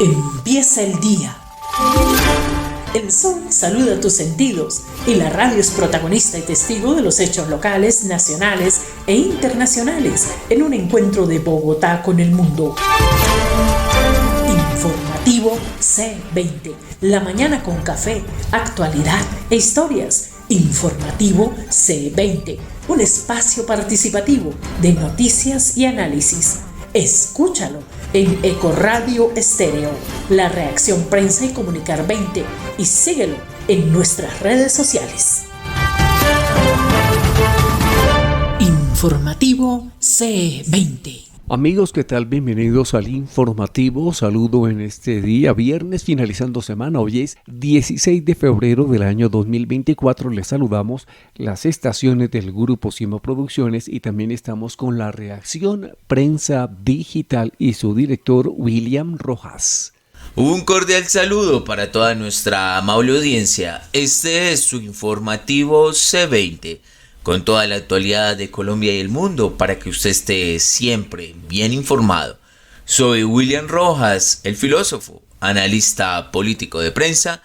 Empieza el día. El sol saluda tus sentidos y la radio es protagonista y testigo de los hechos locales, nacionales e internacionales en un encuentro de Bogotá con el mundo. Informativo C20, la mañana con café, actualidad e historias. Informativo C20, un espacio participativo de noticias y análisis. Escúchalo en Ecoradio Estéreo, La Reacción Prensa y Comunicar 20 y síguelo en nuestras redes sociales. Informativo C20. Amigos, ¿qué tal? Bienvenidos al informativo. Saludo en este día, viernes, finalizando semana. Hoy es 16 de febrero del año 2024. Les saludamos las estaciones del Grupo Sima Producciones y también estamos con La Reacción Prensa Digital y su director William Rojas. Un cordial saludo para toda nuestra amable audiencia. Este es su informativo C20. Con toda la actualidad de Colombia y el mundo para que usted esté siempre bien informado. Soy William Rojas, el filósofo, analista político de prensa,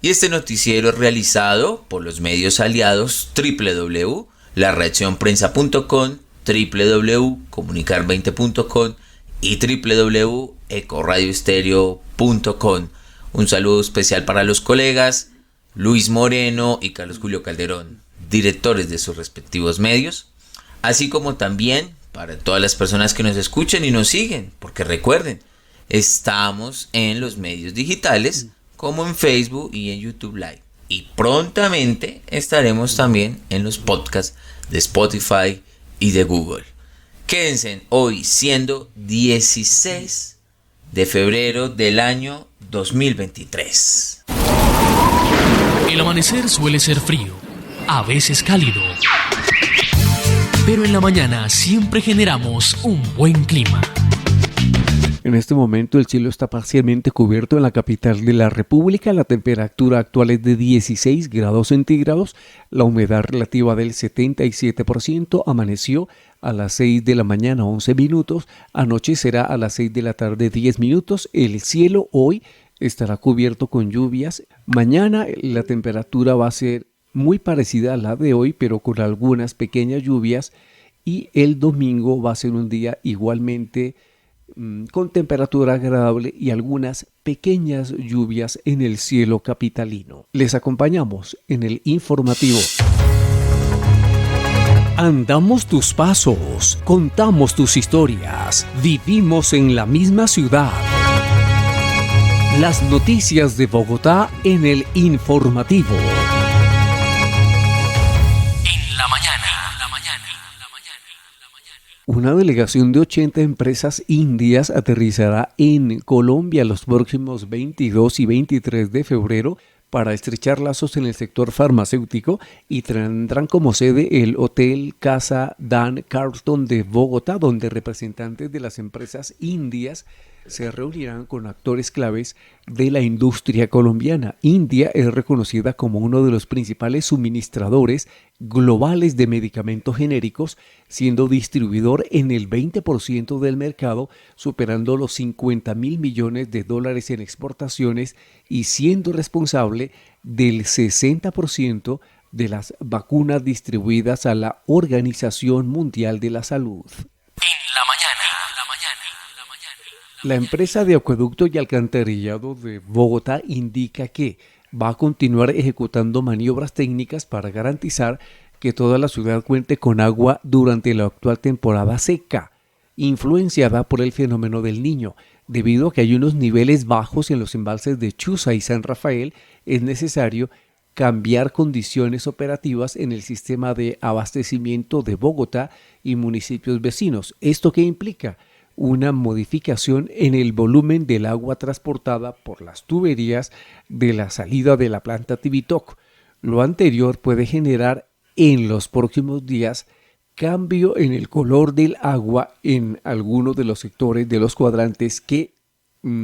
y este noticiero es realizado por los medios aliados www.lareaccionprensa.com, www.comunicar20.com y www.ecoradioestereo.com. Un saludo especial para los colegas Luis Moreno y Carlos Julio Calderón, directores de sus respectivos medios, así como también para todas las personas que nos escuchen y nos siguen, porque recuerden, estamos en los medios digitales como en Facebook y en YouTube Live, y prontamente estaremos también en los podcasts de Spotify y de Google. Quédense hoy siendo 16 de febrero del año 2023. El amanecer suele ser frío, a veces cálido, pero en la mañana siempre generamos un buen clima. En este momento el cielo está parcialmente cubierto en la capital de la República. La temperatura actual es de 16 grados centígrados. La humedad relativa del 77%. Amaneció a las 6 de la mañana 11 minutos. Anochecerá a las 6 de la tarde 10 minutos. El cielo hoy estará cubierto con lluvias. Mañana la temperatura va a ser muy parecida a la de hoy, pero con algunas pequeñas lluvias, y el domingo va a ser un día igualmente con temperatura agradable y algunas pequeñas lluvias en el cielo capitalino. Les acompañamos en el informativo. Andamos tus pasos, contamos tus historias, vivimos en la misma ciudad. Las noticias de Bogotá en el informativo. Una delegación de 80 empresas indias aterrizará en Colombia los próximos 22 y 23 de febrero para estrechar lazos en el sector farmacéutico, y tendrán como sede el Hotel Casa Dan Carlton de Bogotá, donde representantes de las empresas indias se reunirán con actores claves de la industria colombiana. India es reconocida como uno de los principales suministradores globales de medicamentos genéricos, siendo distribuidor en el 20% del mercado, superando los $50.000 millones en exportaciones y siendo responsable del 60% de las vacunas distribuidas a la Organización Mundial de la Salud. La empresa de acueducto y alcantarillado de Bogotá indica que va a continuar ejecutando maniobras técnicas para garantizar que toda la ciudad cuente con agua durante la actual temporada seca, influenciada por el fenómeno del Niño. Debido a que hay unos niveles bajos en los embalses de Chuza y San Rafael, es necesario cambiar condiciones operativas en el sistema de abastecimiento de Bogotá y municipios vecinos. ¿Esto qué implica? Una modificación en el volumen del agua transportada por las tuberías de la salida de la planta Tibitoc. Lo anterior puede generar en los próximos días cambio en el color del agua en algunos de los sectores de los cuadrantes que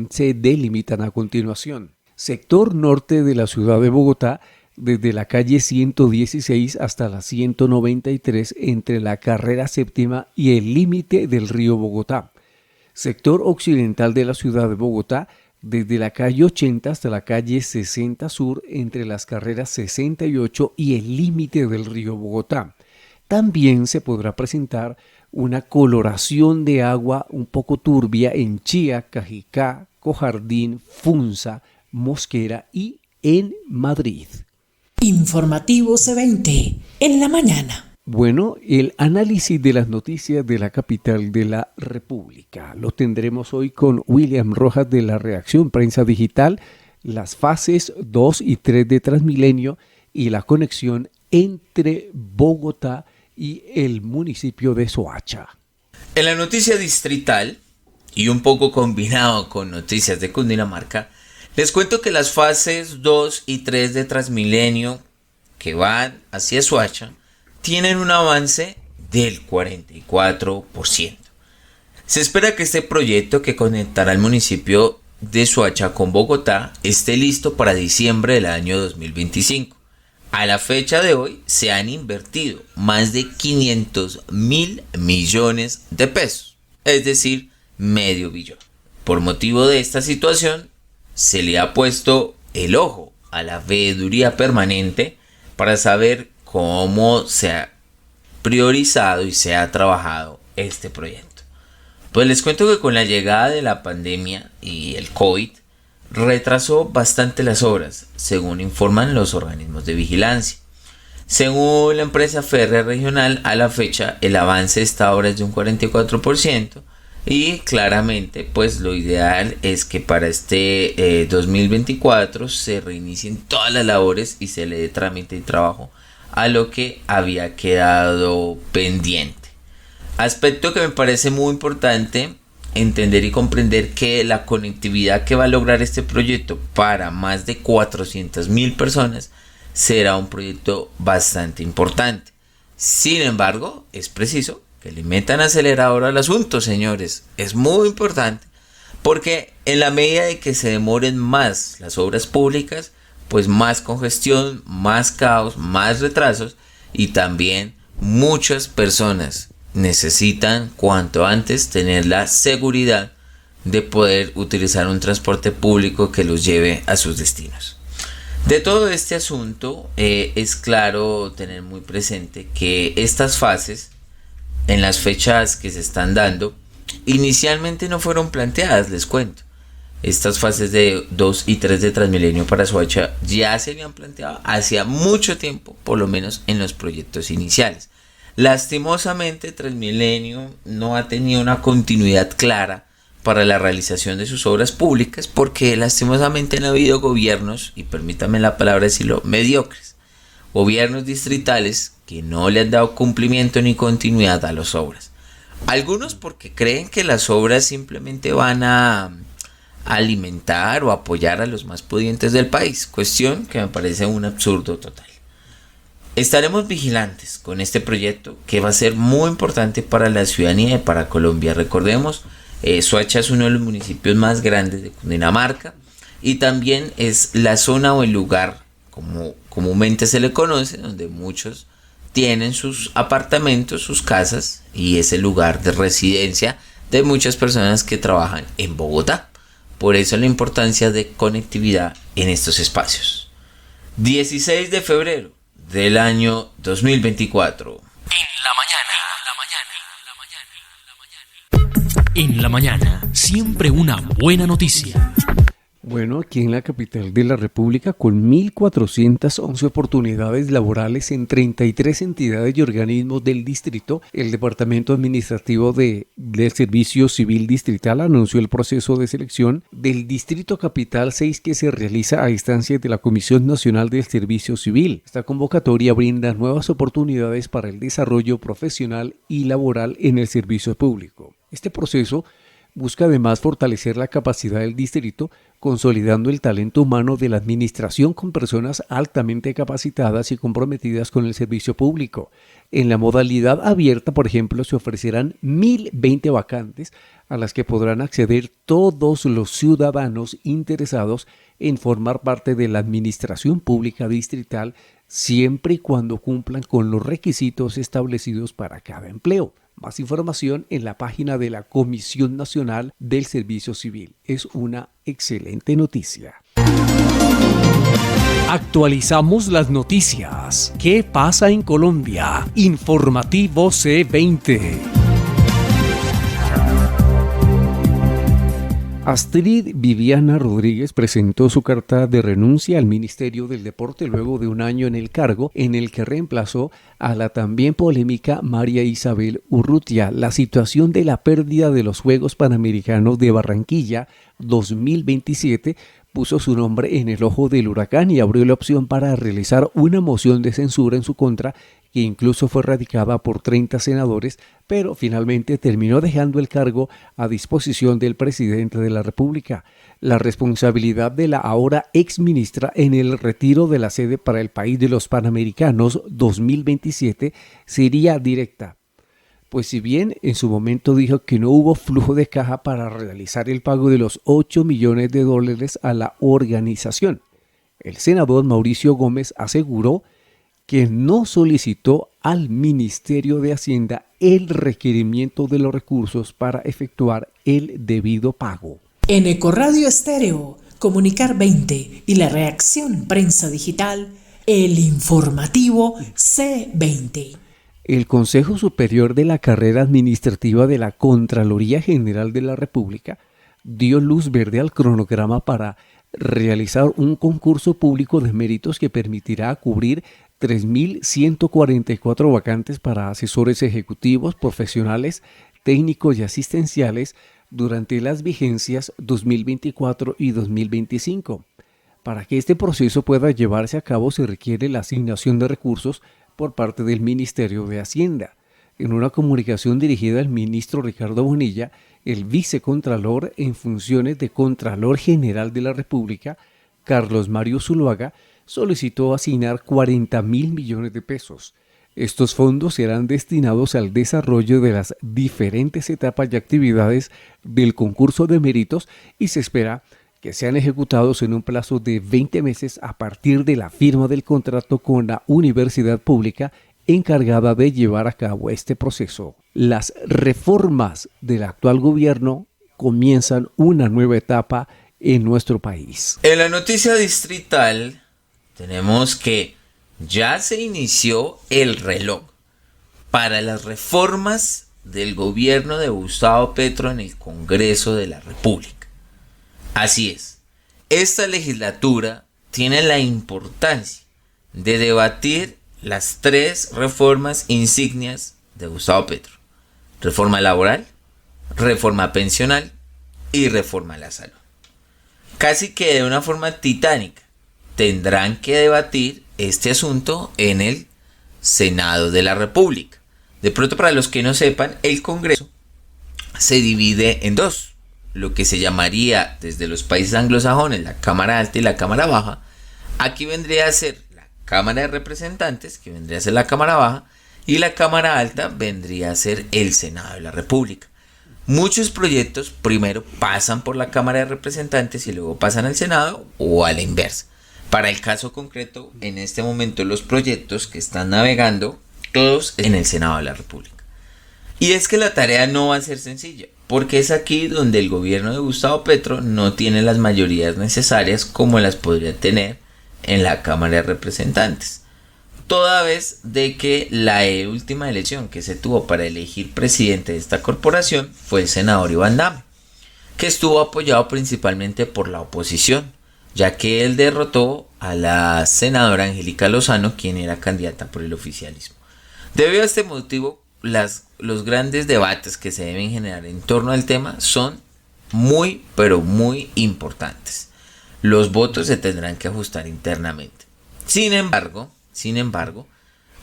se delimitan a continuación. Sector norte de la ciudad de Bogotá, desde la calle 116 hasta la 193, entre la carrera séptima y el límite del río Bogotá. Sector occidental de la ciudad de Bogotá, desde la calle 80 hasta la calle 60 Sur, entre las carreras 68 y el límite del río Bogotá. También se podrá presentar una coloración de agua un poco turbia en Chía, Cajicá, Cojardín, Funza, Mosquera y en Madrid. Informativo C20 en la mañana. Bueno, el análisis de las noticias de la capital de la República lo tendremos hoy con William Rojas de la redacción Prensa Digital, las fases 2 y 3 de Transmilenio y la conexión entre Bogotá y el municipio de Soacha. En la noticia distrital, y un poco combinado con noticias de Cundinamarca, les cuento que las fases 2 y 3 de Transmilenio que van hacia Soacha tienen un avance del 44%. Se espera que este proyecto, que conectará el municipio de Soacha con Bogotá, esté listo para diciembre del año 2025. A la fecha de hoy se han invertido más de 500.000 millones de pesos, es decir, medio billón. Por motivo de esta situación, se le ha puesto el ojo a la veeduría permanente para saber cómo se ha priorizado y se ha trabajado este proyecto. Pues les cuento que con la llegada de la pandemia y el COVID retrasó bastante las obras, según informan los organismos de vigilancia. Según la empresa férrea regional, a la fecha el avance de esta obra es de un 44% y claramente pues lo ideal es que para este 2024 se reinicien todas las labores y se le dé trámite y trabajo a lo que había quedado pendiente. Aspecto que me parece muy importante entender y comprender, que la conectividad que va a lograr este proyecto para más de 400.000 personas será un proyecto bastante importante. Sin embargo, es preciso que le metan acelerador al asunto, señores. Es muy importante porque en la medida de que se demoren más las obras públicas, pues más congestión, más caos, más retrasos, y también muchas personas necesitan cuanto antes tener la seguridad de poder utilizar un transporte público que los lleve a sus destinos. De todo este asunto es claro tener muy presente que estas fases, en las fechas que se están dando, inicialmente no fueron planteadas, les cuento. Estas fases de 2 y 3 de Transmilenio para Soacha ya se habían planteado hacía mucho tiempo, por lo menos en los proyectos iniciales. Lastimosamente, Transmilenio no ha tenido una continuidad clara para la realización de sus obras públicas porque lastimosamente han habido gobiernos, y permítanme la palabra decirlo, mediocres. Gobiernos distritales que no le han dado cumplimiento ni continuidad a las obras. Algunos porque creen que las obras simplemente van a alimentar o apoyar a los más pudientes del país, cuestión que me parece un absurdo total. Estaremos vigilantes con este proyecto que va a ser muy importante para la ciudadanía y para Colombia. Recordemos, Soacha es uno de los municipios más grandes de Cundinamarca y también es la zona o el lugar, como comúnmente se le conoce, donde muchos tienen sus apartamentos, sus casas, y es el lugar de residencia de muchas personas que trabajan en Bogotá. Por eso la importancia de conectividad en estos espacios. 16 de febrero del año 2024. En la mañana, siempre una buena noticia. Bueno, aquí en la capital de la República, con 1.411 oportunidades laborales en 33 entidades y organismos del distrito, el Departamento Administrativo del Servicio Civil Distrital anunció el proceso de selección del Distrito Capital 6 que se realiza a instancias de la Comisión Nacional del Servicio Civil. Esta convocatoria brinda nuevas oportunidades para el desarrollo profesional y laboral en el servicio público. Este proceso busca además fortalecer la capacidad del distrito, consolidando el talento humano de la administración con personas altamente capacitadas y comprometidas con el servicio público. En la modalidad abierta, por ejemplo, se ofrecerán 1.020 vacantes a las que podrán acceder todos los ciudadanos interesados en formar parte de la administración pública distrital, siempre y cuando cumplan con los requisitos establecidos para cada empleo. Más información en la página de la Comisión Nacional del Servicio Civil. Es una excelente noticia. Actualizamos las noticias. ¿Qué pasa en Colombia? Informativo C20. Astrid Viviana Rodríguez presentó su carta de renuncia al Ministerio del Deporte luego de un año en el cargo, en el que reemplazó a la también polémica María Isabel Urrutia. La situación de la pérdida de los Juegos Panamericanos de Barranquilla 2027 puso su nombre en el ojo del huracán y abrió la opción para realizar una moción de censura en su contra, que incluso fue radicada por 30 senadores, pero finalmente terminó dejando el cargo a disposición del presidente de la República. La responsabilidad de la ahora exministra en el retiro de la sede para el país de los Panamericanos 2027 sería directa, pues si bien en su momento dijo que no hubo flujo de caja para realizar el pago de los $8 millones a la organización, el senador Mauricio Gómez aseguró que no solicitó al Ministerio de Hacienda el requerimiento de los recursos para efectuar el debido pago. En Ecoradio Estéreo, Comunicar 20 y la Reacción Prensa Digital, el informativo C20. El Consejo Superior de la Carrera Administrativa de la Contraloría General de la República dio luz verde al cronograma para realizar un concurso público de méritos que permitirá cubrir 3.144 vacantes para asesores ejecutivos, profesionales, técnicos y asistenciales durante las vigencias 2024 y 2025. Para que este proceso pueda llevarse a cabo se requiere la asignación de recursos por parte del Ministerio de Hacienda. En una comunicación dirigida al ministro Ricardo Bonilla, el vicecontralor en funciones de Contralor General de la República, Carlos Mario Zuluaga, solicitó asignar 40.000 millones de pesos. Estos fondos serán destinados al desarrollo de las diferentes etapas y actividades del concurso de méritos y se espera que sean ejecutados en un plazo de 20 meses a partir de la firma del contrato con la universidad pública encargada de llevar a cabo este proceso. Las reformas del actual gobierno comienzan una nueva etapa en nuestro país. En la noticia distrital tenemos que ya se inició el reloj para las reformas del gobierno de Gustavo Petro en el Congreso de la República. Así es, esta legislatura tiene la importancia de debatir las 3 reformas insignias de Gustavo Petro: reforma laboral, reforma pensional y reforma a la salud. Casi que de una forma titánica tendrán que debatir este asunto en el Senado de la República. De pronto, para los que no sepan, el Congreso se divide en 2, lo que se llamaría desde los países anglosajones la Cámara Alta y la Cámara Baja. Aquí vendría a ser la Cámara de Representantes, que vendría a ser la Cámara Baja, y la Cámara Alta vendría a ser el Senado de la República. Muchos proyectos primero pasan por la Cámara de Representantes y luego pasan al Senado, o a la inversa. Para el caso concreto, en este momento los proyectos que están navegando todos en el Senado de la República. Y es que la tarea no va a ser sencilla, porque es aquí donde el gobierno de Gustavo Petro no tiene las mayorías necesarias como las podría tener en la Cámara de Representantes. Toda vez de que la última elección que se tuvo para elegir presidente de esta corporación fue el senador Iván Dame, que estuvo apoyado principalmente por la oposición, ya que él derrotó a la senadora Angélica Lozano, quien era candidata por el oficialismo. Debido a este motivo, los grandes debates que se deben generar en torno al tema son muy, pero muy importantes. Los votos se tendrán que ajustar internamente. Sin embargo,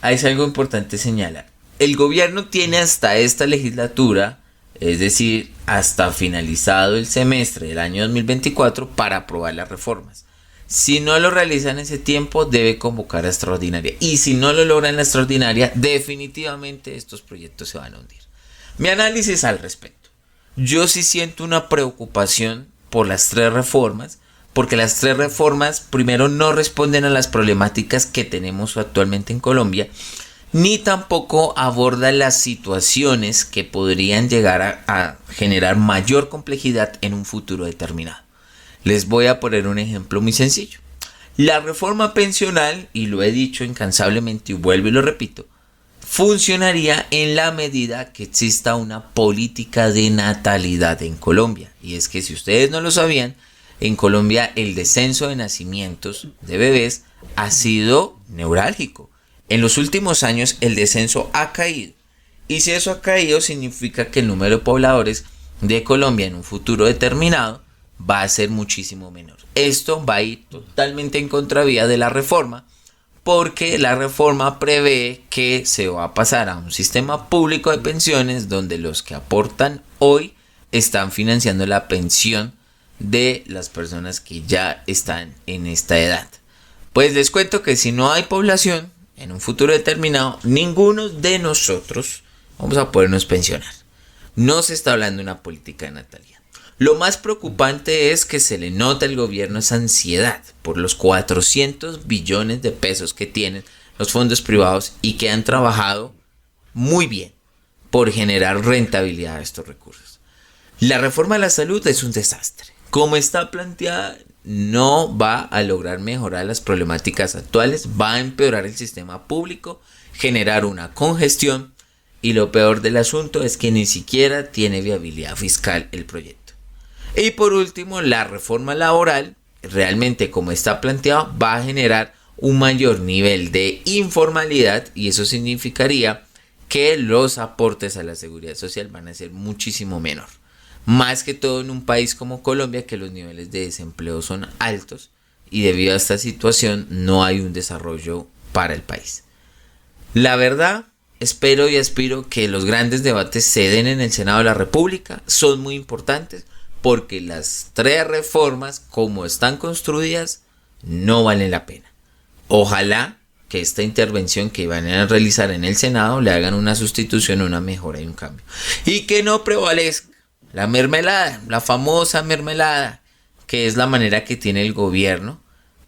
hay algo importante señalar. El gobierno tiene hasta esta legislatura, es decir, hasta finalizado el semestre del año 2024 para aprobar las reformas. Si no lo realiza en ese tiempo, debe convocar a extraordinaria. Y si no lo logra en la extraordinaria, definitivamente estos proyectos se van a hundir. Mi análisis al respecto. Yo sí siento una preocupación por las 3 reformas, porque las 3 reformas primero no responden a las problemáticas que tenemos actualmente en Colombia, ni tampoco aborda las situaciones que podrían llegar a generar mayor complejidad en un futuro determinado. Les voy a poner un ejemplo muy sencillo. La reforma pensional, y lo he dicho incansablemente y vuelvo y lo repito, funcionaría en la medida que exista una política de natalidad en Colombia. Y es que si ustedes no lo sabían, en Colombia el descenso de nacimientos de bebés ha sido neurálgico. En los últimos años el descenso ha caído. Y si eso ha caído, significa que el número de pobladores de Colombia en un futuro determinado va a ser muchísimo menor. Esto va a ir totalmente en contravía de la reforma, porque la reforma prevé que se va a pasar a un sistema público de pensiones donde los que aportan hoy están financiando la pensión de las personas que ya están en esta edad. Pues les cuento que si no hay población en un futuro determinado, ninguno de nosotros vamos a podernos pensionar. No se está hablando de una política de natalidad. Lo más preocupante es que se le nota al gobierno esa ansiedad por los 400 billones de pesos que tienen los fondos privados y que han trabajado muy bien por generar rentabilidad a estos recursos. La reforma de la salud es un desastre. Como está planteada, no va a lograr mejorar las problemáticas actuales, va a empeorar el sistema público, generar una congestión y lo peor del asunto es que ni siquiera tiene viabilidad fiscal el proyecto. Y por último, la reforma laboral, realmente como está planteado, va a generar un mayor nivel de informalidad y eso significaría que los aportes a la seguridad social van a ser muchísimo menor. Más que todo en un país como Colombia, que los niveles de desempleo son altos y debido a esta situación no hay un desarrollo para el país. La verdad, espero y aspiro que los grandes debates se den en el Senado de la República, son muy importantes porque las tres reformas como están construidas no valen la pena. Ojalá que esta intervención que van a realizar en el Senado le hagan una sustitución, una mejora y un cambio. Y que no prevalezca la mermelada, la famosa mermelada, que es la manera que tiene el gobierno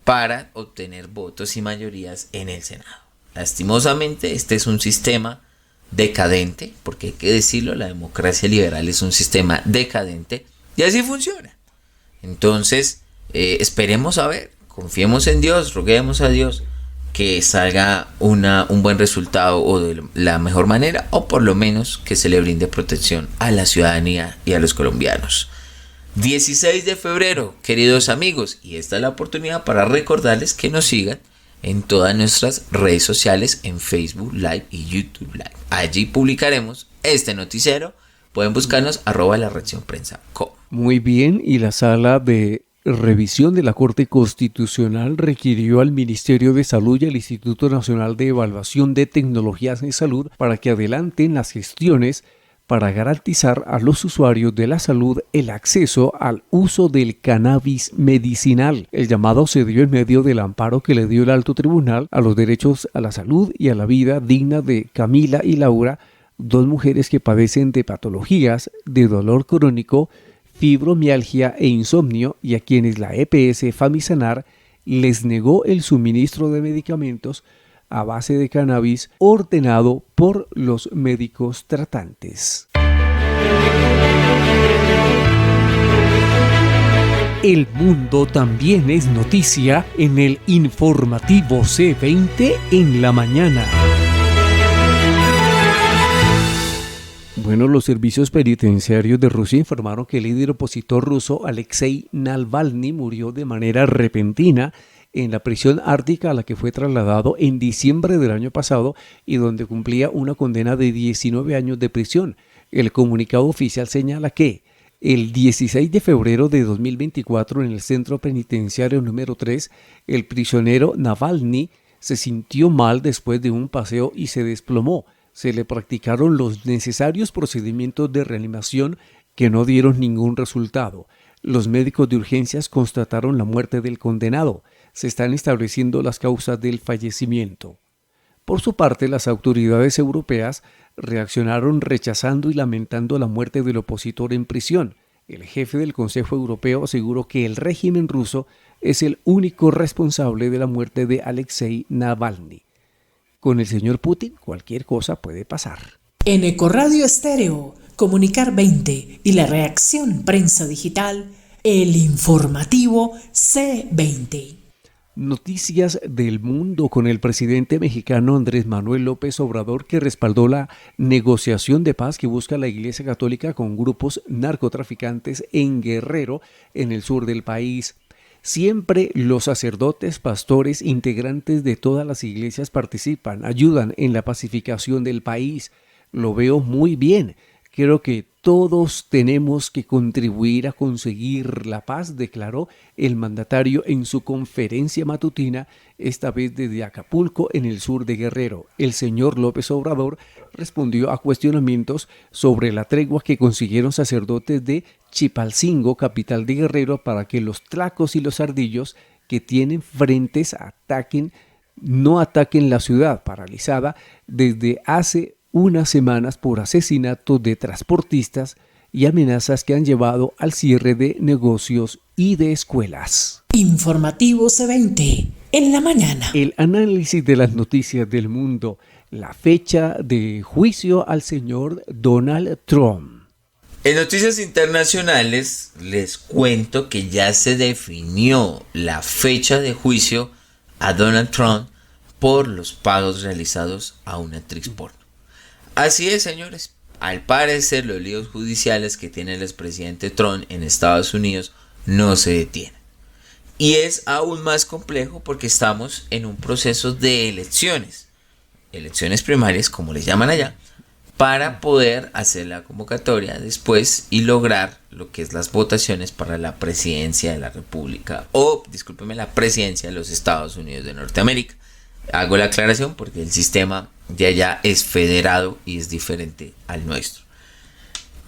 para obtener votos y mayorías en el Senado. Lastimosamente, este es un sistema decadente, porque hay que decirlo, la democracia liberal es un sistema decadente y así funciona. Entonces, esperemos a ver, confiemos en Dios, roguemos a Dios que salga un buen resultado o de la mejor manera, o por lo menos que se le brinde protección a la ciudadanía y a los colombianos. 16 de febrero, queridos amigos, y esta es la oportunidad para recordarles que nos sigan en todas nuestras redes sociales, en Facebook Live y YouTube Live. Allí publicaremos este noticiero. Pueden buscarnos @laredaccionprensa.com. Muy bien, y la sala de revisión de la Corte Constitucional requirió al Ministerio de Salud y al Instituto Nacional de Evaluación de Tecnologías en Salud para que adelanten las gestiones para garantizar a los usuarios de la salud el acceso al uso del cannabis medicinal. El llamado se dio en medio del amparo que le dio el alto tribunal a los derechos a la salud y a la vida digna de Camila y Laura, dos mujeres que padecen de patologías de dolor crónico, fibromialgia e insomnio, y a quienes la EPS Famisanar les negó el suministro de medicamentos a base de cannabis ordenado por los médicos tratantes. El mundo también es noticia en el informativo C20 en la mañana. Bueno, los servicios penitenciarios de Rusia informaron que el líder opositor ruso Alexei Navalny murió de manera repentina en la prisión ártica a la que fue trasladado en diciembre del año pasado y donde cumplía una condena de 19 años de prisión. El comunicado oficial señala que el 16 de febrero de 2024 en el centro penitenciario número 3, el prisionero Navalny se sintió mal después de un paseo y se desplomó. Se le practicaron los necesarios procedimientos de reanimación que no dieron ningún resultado. Los médicos de urgencias constataron la muerte del condenado. Se están estableciendo las causas del fallecimiento. Por su parte, las autoridades europeas reaccionaron rechazando y lamentando la muerte del opositor en prisión. El jefe del Consejo Europeo aseguró que el régimen ruso es el único responsable de la muerte de Alexei Navalny. con el señor Putin cualquier cosa puede pasar. En Ecoradio Estéreo, Comunicar 20 y la reacción Prensa Digital, el informativo C20. Noticias del mundo con el presidente mexicano Andrés Manuel López Obrador, que respaldó la negociación de paz que busca la Iglesia Católica con grupos narcotraficantes en Guerrero, en el sur del país. Siempre los sacerdotes, pastores, integrantes de todas las iglesias participan, ayudan en la pacificación del país. Lo veo muy bien. Creo que todos tenemos que contribuir a conseguir la paz, declaró el mandatario en su conferencia matutina, esta vez desde Acapulco, en el sur de Guerrero. El señor López Obrador respondió a cuestionamientos sobre la tregua que consiguieron sacerdotes de Chipalcingo, capital de Guerrero, para que los tlacos y los ardillos que tienen frentes no ataquen la ciudad paralizada desde hace unas semanas por asesinatos de transportistas y amenazas que han llevado al cierre de negocios y de escuelas. Informativo C20 en la mañana. El análisis de las noticias del mundo, la fecha de juicio al señor Donald Trump. En noticias internacionales les cuento que ya se definió la fecha de juicio a Donald Trump por los pagos realizados a una actriz porno. Así es, señores. Al parecer, los líos judiciales que tiene el expresidente Trump en Estados Unidos no se detienen. Y es aún más complejo porque estamos en un proceso de elecciones primarias, como les llaman allá, para poder hacer la convocatoria después y lograr lo que es las votaciones para la presidencia de la República, la presidencia de los Estados Unidos de Norteamérica. Hago la aclaración porque el sistema de allá es federado y es diferente al nuestro.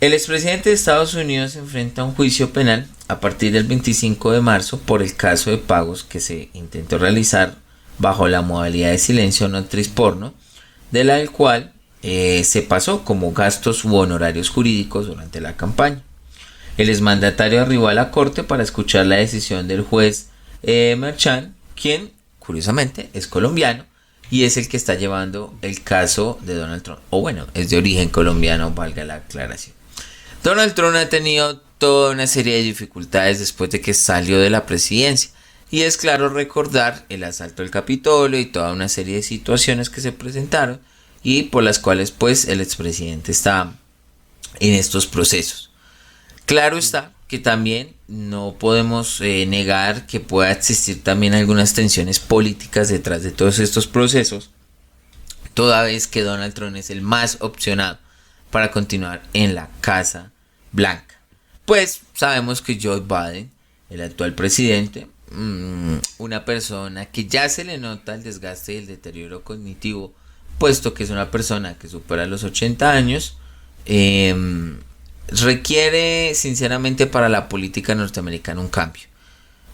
El expresidente de Estados Unidos se enfrenta a un juicio penal a partir del 25 de marzo por el caso de pagos que se intentó realizar bajo la modalidad de silencio a una actriz porno, de la cual se pasó como gastos u honorarios jurídicos durante la campaña. El exmandatario arribó a la corte para escuchar la decisión del juez Merchan, quien curiosamente es colombiano y es el que está llevando el caso de Donald Trump, es de origen colombiano, valga la aclaración. Donald Trump ha tenido toda una serie de dificultades después de que salió de la presidencia, y es claro recordar el asalto al Capitolio y toda una serie de situaciones que se presentaron y por las cuales pues el expresidente está en estos procesos. Claro está que también no podemos negar que pueda existir también algunas tensiones políticas detrás de todos estos procesos, toda vez que Donald Trump es el más opcionado para continuar en la Casa Blanca. Pues sabemos que Joe Biden, el actual presidente, una persona que ya se le nota el desgaste y el deterioro cognitivo, puesto que es una persona que supera los 80 años, requiere sinceramente para la política norteamericana un cambio.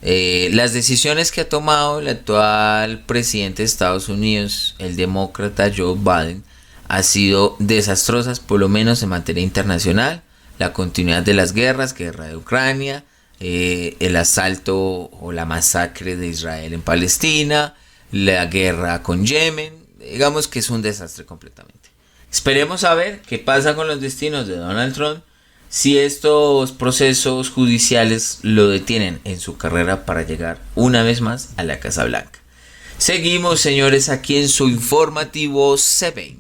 Las decisiones que ha tomado el actual presidente de Estados Unidos, el demócrata Joe Biden, han sido desastrosas, por lo menos en materia internacional. La continuidad de las guerra de Ucrania, el asalto o la masacre de Israel en Palestina, la guerra con Yemen, digamos que es un desastre completamente. Esperemos a ver qué pasa con los destinos de Donald Trump, si estos procesos judiciales lo detienen en su carrera para llegar una vez más a la Casa Blanca. Seguimos, señores, aquí en su informativo C20.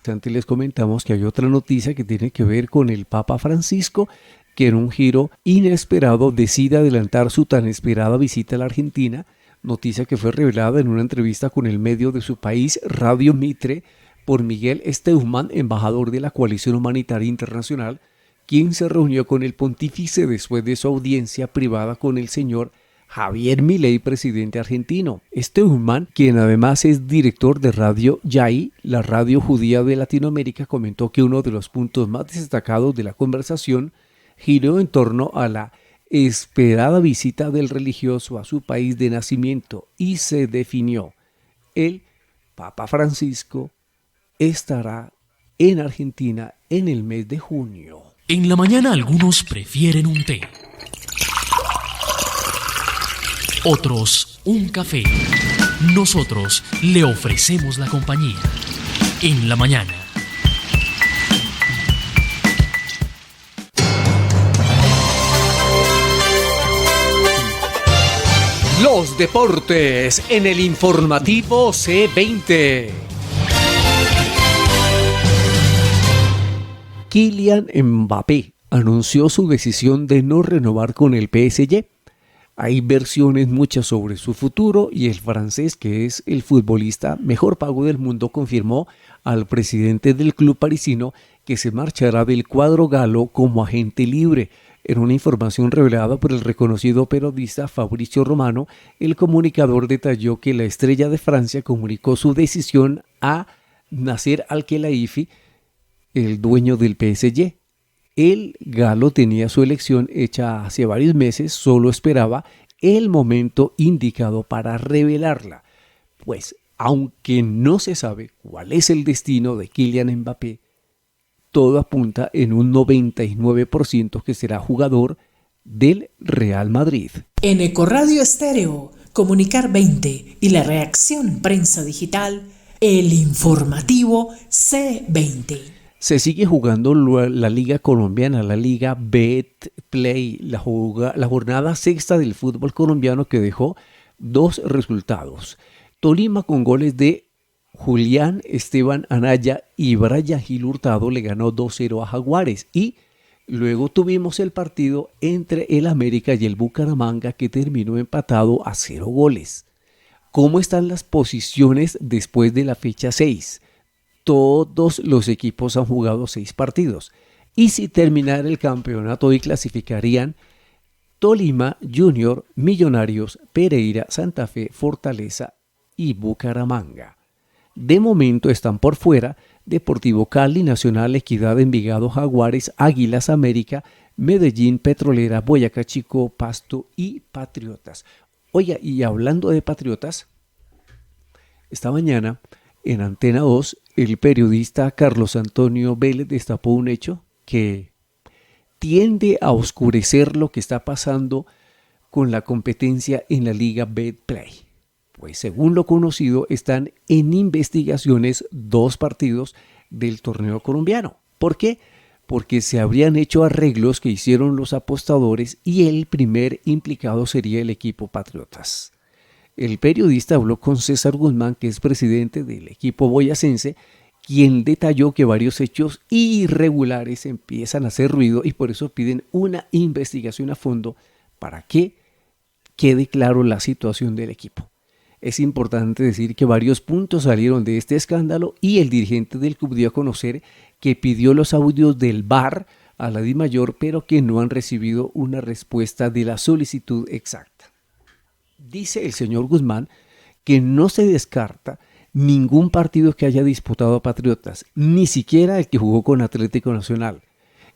Antes les comentamos que hay otra noticia que tiene que ver con el Papa Francisco, que en un giro inesperado decide adelantar su tan esperada visita a la Argentina, noticia que fue revelada en una entrevista con el medio de su país, Radio Mitre, por Miguel Steumann, embajador de la Coalición Humanitaria Internacional, quien se reunió con el pontífice después de su audiencia privada con el señor Javier Milei, presidente argentino. Steumann, quien además es director de Radio YAI, la radio judía de Latinoamérica, comentó que uno de los puntos más destacados de la conversación giró en torno a la esperada visita del religioso a su país de nacimiento y se definió: el Papa Francisco estará en Argentina en el mes de junio. En la mañana algunos prefieren un té. otros un café. Nosotros le ofrecemos la compañía. En la mañana. Los deportes en el informativo C20. Kylian Mbappé anunció su decisión de no renovar con el PSG. Hay versiones muchas sobre su futuro y el francés, que es el futbolista mejor pago del mundo, confirmó al presidente del club parisino que se marchará del cuadro galo como agente libre. En una información revelada por el reconocido periodista Fabrizio Romano, el comunicador detalló que la estrella de Francia comunicó su decisión a Nasser Al-Khelaifi, el dueño del PSG. El galo tenía su elección hecha hace varios meses, solo esperaba el momento indicado para revelarla. Pues, aunque no se sabe cuál es el destino de Kylian Mbappé, todo apunta en un 99% que será jugador del Real Madrid. En Ecoradio Estéreo, Comunicar 20 y la Reacción Prensa Digital, el informativo C20. Se sigue jugando la Liga Colombiana, la Liga Betplay, la jornada sexta del fútbol colombiano, que dejó dos resultados. Tolima, con goles de Julián Esteban Anaya y Brian Gil Hurtado, le ganó 2-0 a Jaguares. Y luego tuvimos el partido entre el América y el Bucaramanga, que terminó empatado a 0 goles. ¿Cómo están las posiciones después de la fecha 6? Todos los equipos han jugado 6 partidos. Y si terminara el campeonato hoy, clasificarían Tolima, Junior, Millonarios, Pereira, Santa Fe, Fortaleza y Bucaramanga. De momento están por fuera Deportivo Cali, Nacional, Equidad, Envigado, Jaguares, Águilas, América, Medellín, Petrolera, Boyacá Chico, Pasto y Patriotas. Oiga, y hablando de Patriotas, esta mañana en Antena 2, el periodista Carlos Antonio Vélez destapó un hecho que tiende a oscurecer lo que está pasando con la competencia en la Liga Betplay. Pues según lo conocido, están en investigaciones 2 partidos del torneo colombiano. ¿Por qué? Porque se habrían hecho arreglos que hicieron los apostadores y el primer implicado sería el equipo Patriotas. El periodista habló con César Guzmán, que es presidente del equipo boyacense, quien detalló que varios hechos irregulares empiezan a hacer ruido y por eso piden una investigación a fondo para que quede claro la situación del equipo. Es importante decir que varios puntos salieron de este escándalo y el dirigente del club dio a conocer que pidió los audios del VAR a la DIMAYOR, pero que no han recibido una respuesta de la solicitud exacta. Dice el señor Guzmán que no se descarta ningún partido que haya disputado Patriotas, ni siquiera el que jugó con Atlético Nacional.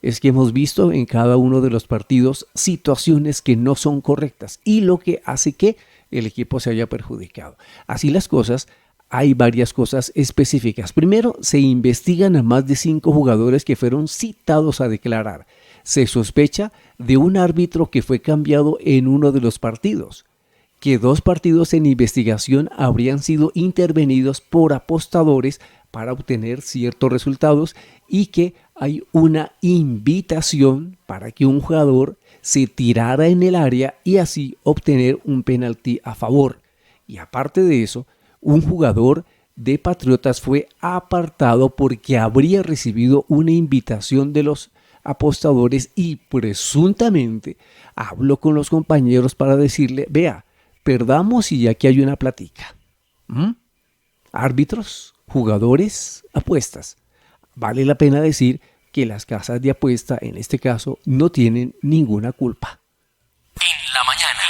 Es que hemos visto en cada uno de los partidos situaciones que no son correctas y lo que hace que el equipo se haya perjudicado. Así las cosas, hay varias cosas específicas. Primero, se investigan a más de 5 jugadores que fueron citados a declarar. Se sospecha de un árbitro que fue cambiado en uno de los partidos, que 2 partidos en investigación habrían sido intervenidos por apostadores para obtener ciertos resultados y que hay una invitación para que un jugador se tirara en el área y así obtener un penalti a favor. Y aparte de eso, un jugador de Patriotas fue apartado porque habría recibido una invitación de los apostadores y presuntamente habló con los compañeros para decirle: vea, perdamos y aquí hay una plática. Árbitros, jugadores, apuestas. Vale la pena decir que las casas de apuesta, en este caso, no tienen ninguna culpa. En la mañana.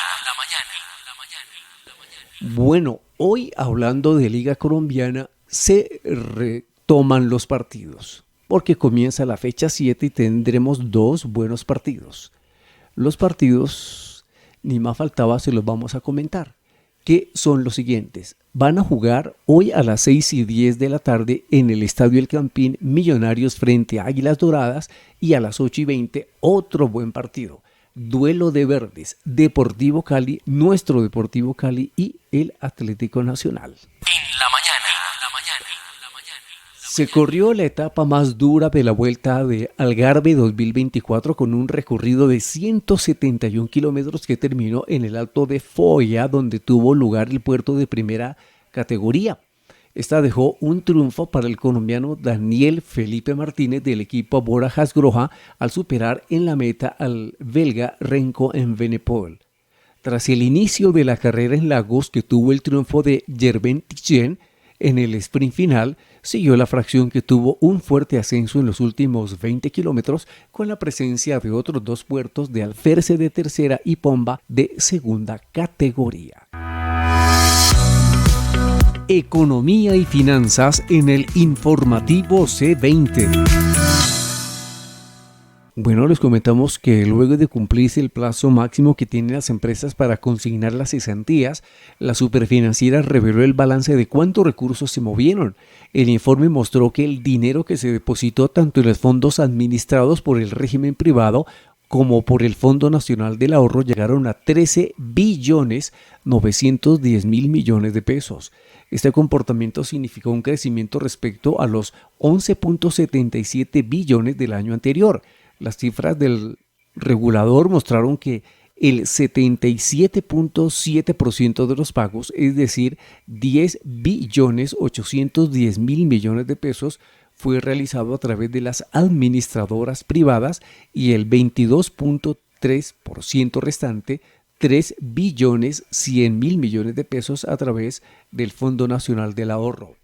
Bueno, hoy hablando de Liga Colombiana, se retoman los partidos, porque comienza la fecha 7 y tendremos 2 buenos partidos. Los partidos, ni más faltaba, se los vamos a comentar, que son los siguientes. Van a jugar hoy a las 6:10 de la tarde en el Estadio El Campín, Millonarios frente a Águilas Doradas, y a las 8:20 otro buen partido. duelo de verdes, Deportivo Cali, nuestro Deportivo Cali y el Atlético Nacional. En la mañana. Se corrió la etapa más dura de la Vuelta de Algarve 2024 con un recorrido de 171 kilómetros que terminó en el Alto de Foya, donde tuvo lugar el puerto de primera categoría. Esta dejó un triunfo para el colombiano Daniel Felipe Martínez del equipo Bora Hansgrohe al superar en la meta al belga Renko Evenepoel. Tras el inicio de la carrera en Lagos, que tuvo el triunfo de Gerben Titjen, en el sprint final siguió la fracción que tuvo un fuerte ascenso en los últimos 20 kilómetros con la presencia de otros dos puertos de Alferce de tercera y Pomba de segunda categoría. Economía y finanzas en el informativo C20. Bueno, les comentamos que luego de cumplirse el plazo máximo que tienen las empresas para consignar las cesantías, la Superfinanciera reveló el balance de cuántos recursos se movieron. El informe mostró que el dinero que se depositó tanto en los fondos administrados por el régimen privado como por el Fondo Nacional del Ahorro llegaron a 13.910.000 millones de pesos. Este comportamiento significó un crecimiento respecto a los 11.77 billones del año anterior. Las cifras del regulador mostraron que el 77.7% de los pagos, es decir, 10.810.000 millones de pesos, fue realizado a través de las administradoras privadas y el 22.3% restante, 3.100.000 millones de pesos, a través del Fondo Nacional del Ahorro.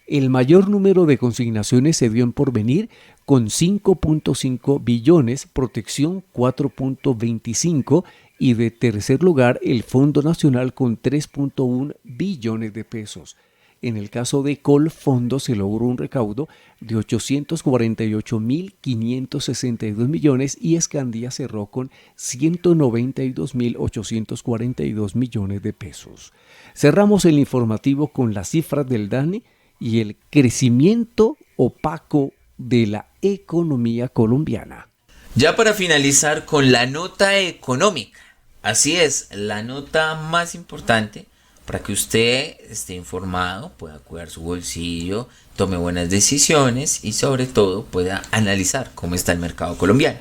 El mayor número de consignaciones se dio en Porvenir con 5.5 billones, Protección 4.25 y de tercer lugar el Fondo Nacional con 3.1 billones de pesos. En el caso de Colfondo se logró un recaudo de 848.562 millones y Escandía cerró con 192.842 millones de pesos. Cerramos el informativo con las cifras del DANE y el crecimiento opaco de la economía colombiana. Ya para finalizar con la nota económica, así es, la nota más importante para que usted esté informado, pueda cuidar su bolsillo, tome buenas decisiones y sobre todo pueda analizar cómo está el mercado colombiano.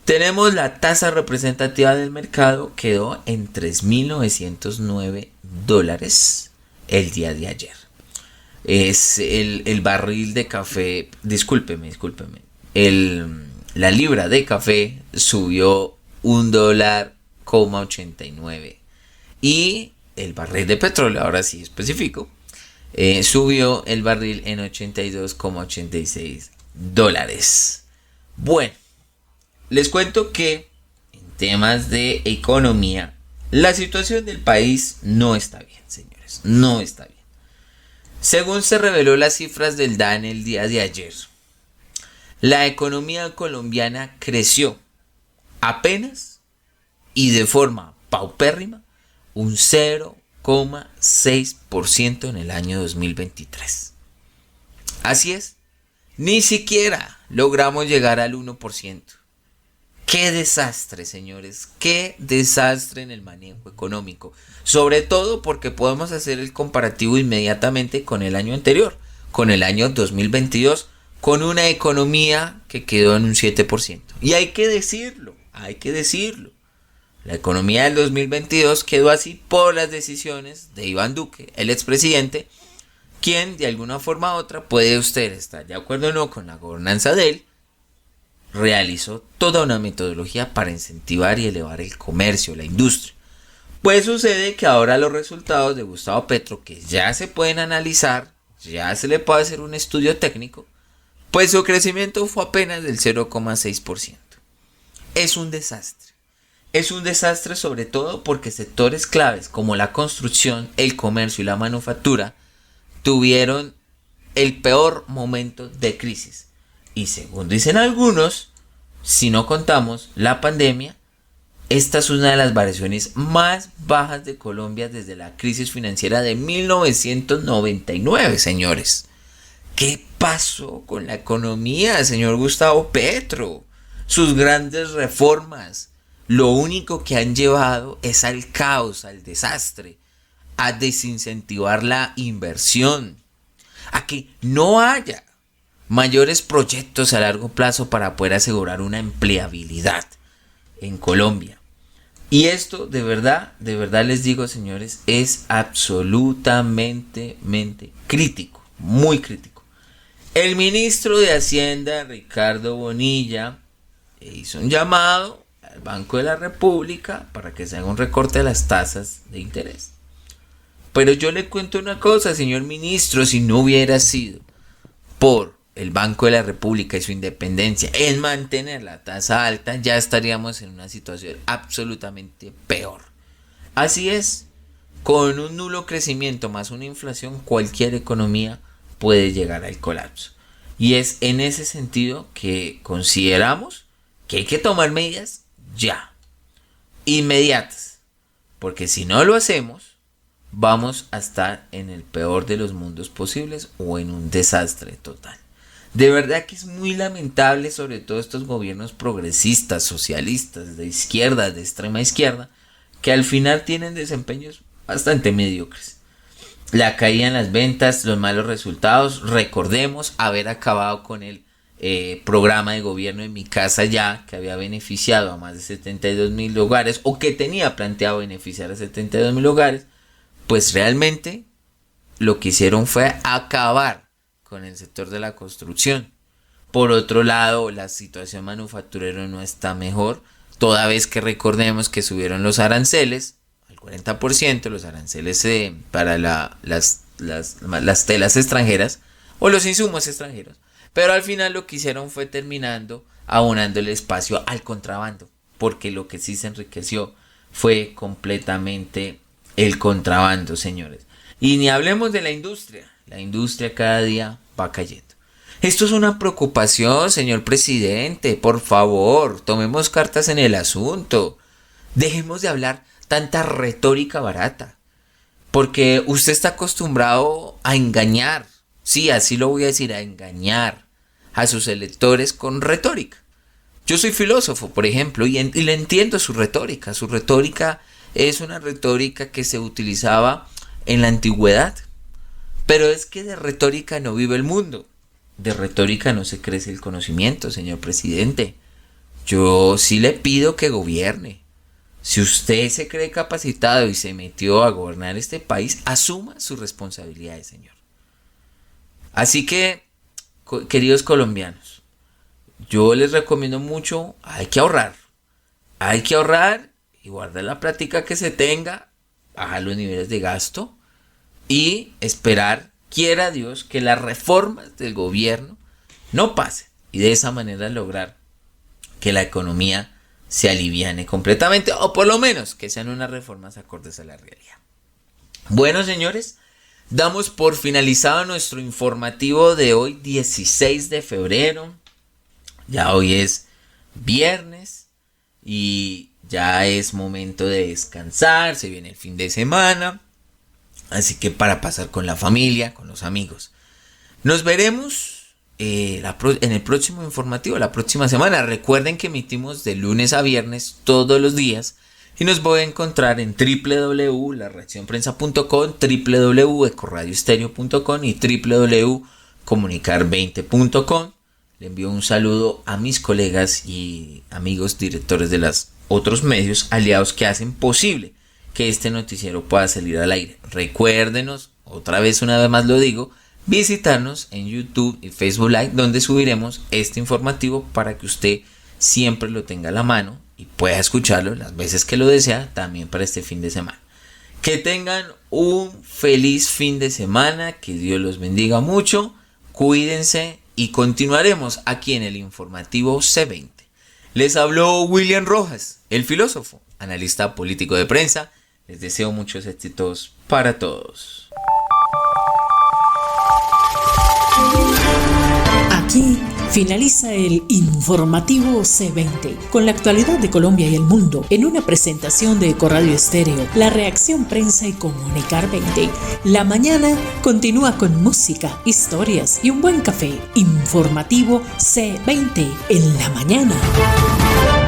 Tenemos la tasa representativa del mercado, quedó en $3.909 el día de ayer. Es el barril de café, discúlpeme, la libra de café subió $1.89 y el barril de petróleo, ahora sí específico, subió el barril en $82.86. Bueno, les cuento que en temas de economía, la situación del país no está bien, señores, no está bien. Según se reveló las cifras del DANE el día de ayer, la economía colombiana creció apenas y de forma paupérrima un 0,6% en el año 2023. Así es, ni siquiera logramos llegar al 1%. ¡Qué desastre, señores! ¡Qué desastre en el manejo económico! Sobre todo porque podemos hacer el comparativo inmediatamente con el año anterior, con el año 2022, con una economía que quedó en un 7%. Y hay que decirlo. La economía del 2022 quedó así por las decisiones de Iván Duque, el expresidente, quien de alguna forma u otra, puede usted estar de acuerdo o no con la gobernanza de él, realizó toda una metodología para incentivar y elevar el comercio, la industria. Pues sucede que ahora los resultados de Gustavo Petro, que ya se pueden analizar, ya se le puede hacer un estudio técnico, pues su crecimiento fue apenas del 0,6%. Es un desastre. Es un desastre sobre todo porque sectores claves como la construcción, el comercio y la manufactura tuvieron el peor momento de crisis. Y según dicen algunos, si no contamos la pandemia, esta es una de las variaciones más bajas de Colombia desde la crisis financiera de 1999, señores. ¿Qué pasó con la economía, señor Gustavo Petro? O sus grandes reformas, lo único que han llevado es al caos, al desastre, a desincentivar la inversión, a que no haya mayores proyectos a largo plazo para poder asegurar una empleabilidad en Colombia. Y esto de verdad les digo, señores, es absolutamente crítico, muy crítico. El ministro de Hacienda, Ricardo Bonilla, hizo un llamado al Banco de la República para que se haga un recorte de las tasas de interés. Pero yo le cuento una cosa, señor ministro, si no hubiera sido por el Banco de la República y su independencia en mantener la tasa alta, ya estaríamos en una situación absolutamente peor. Así es, con un nulo crecimiento más una inflación, cualquier economía puede llegar al colapso. Y es en ese sentido que consideramos que hay que tomar medidas ya, inmediatas, porque si no lo hacemos, vamos a estar en el peor de los mundos posibles o en un desastre total. De verdad que es muy lamentable, sobre todo estos gobiernos progresistas, socialistas, de izquierda, de extrema izquierda, que al final tienen desempeños bastante mediocres. La caída en las ventas, los malos resultados. Recordemos haber acabado con el programa de gobierno en Mi Casa Ya, que había beneficiado a más de 72,000 hogares, o que tenía planteado beneficiar a 72,000 hogares. Pues realmente lo que hicieron fue acabar con el sector de la construcción. Por otro lado, la situación manufacturera no está mejor, toda vez que recordemos que subieron los aranceles al 40%, los aranceles para las telas extranjeras o los insumos extranjeros. Pero al final lo que hicieron fue terminando abonando el espacio al contrabando, porque lo que sí se enriqueció fue completamente el contrabando, señores. Y ni hablemos de la industria cada día va cayendo. Esto es una preocupación, señor presidente. Por favor, tomemos cartas en el asunto. Dejemos de hablar tanta retórica barata, porque usted está acostumbrado a engañar, sí, así lo voy a decir, a engañar a sus electores con retórica. Yo soy filósofo, por ejemplo, y le entiendo su retórica. Su retórica es una retórica que se utilizaba en la antigüedad. Pero es que de retórica no vive el mundo. De retórica no se crece el conocimiento, señor presidente. Yo sí le pido que gobierne. Si usted se cree capacitado y se metió a gobernar este país, asuma sus responsabilidades, señor. Así que, queridos colombianos, yo les recomiendo mucho, hay que ahorrar. Hay que ahorrar y guardar la plática que se tenga, bajar los niveles de gasto y esperar, quiera Dios, que las reformas del gobierno no pasen y de esa manera lograr que la economía se aliviane completamente, o por lo menos que sean unas reformas acordes a la realidad. Bueno, señores, damos por finalizado nuestro informativo de hoy, 16 de febrero. Ya hoy es viernes y ya es momento de descansar, se viene el fin de semana. Así que para pasar con la familia, con los amigos. Nos veremos en el próximo informativo, la próxima semana. Recuerden que emitimos de lunes a viernes todos los días. Y nos voy a encontrar en www.lareaccionprensa.com, www.ecoradioestereo.com y www.comunicar20.com. Le envío un saludo a mis colegas y amigos directores de los otros medios aliados que hacen posible que este noticiero pueda salir al aire. Recuérdenos, una vez más lo digo, visitarnos en YouTube y Facebook Live, donde subiremos este informativo para que usted siempre lo tenga a la mano y pueda escucharlo las veces que lo desea, también para este fin de semana. Que tengan un feliz fin de semana, que Dios los bendiga mucho, cuídense y continuaremos aquí en el informativo C20. Les habló William Rojas, el filósofo, analista político de prensa. Les deseo muchos éxitos para todos. Aquí Finaliza el informativo C20 con la actualidad de Colombia y el mundo en una presentación de Ecoradio Estéreo, la reacción prensa y Comunicar 20. La mañana continúa con música, historias y un buen café. Informativo C20 en la mañana.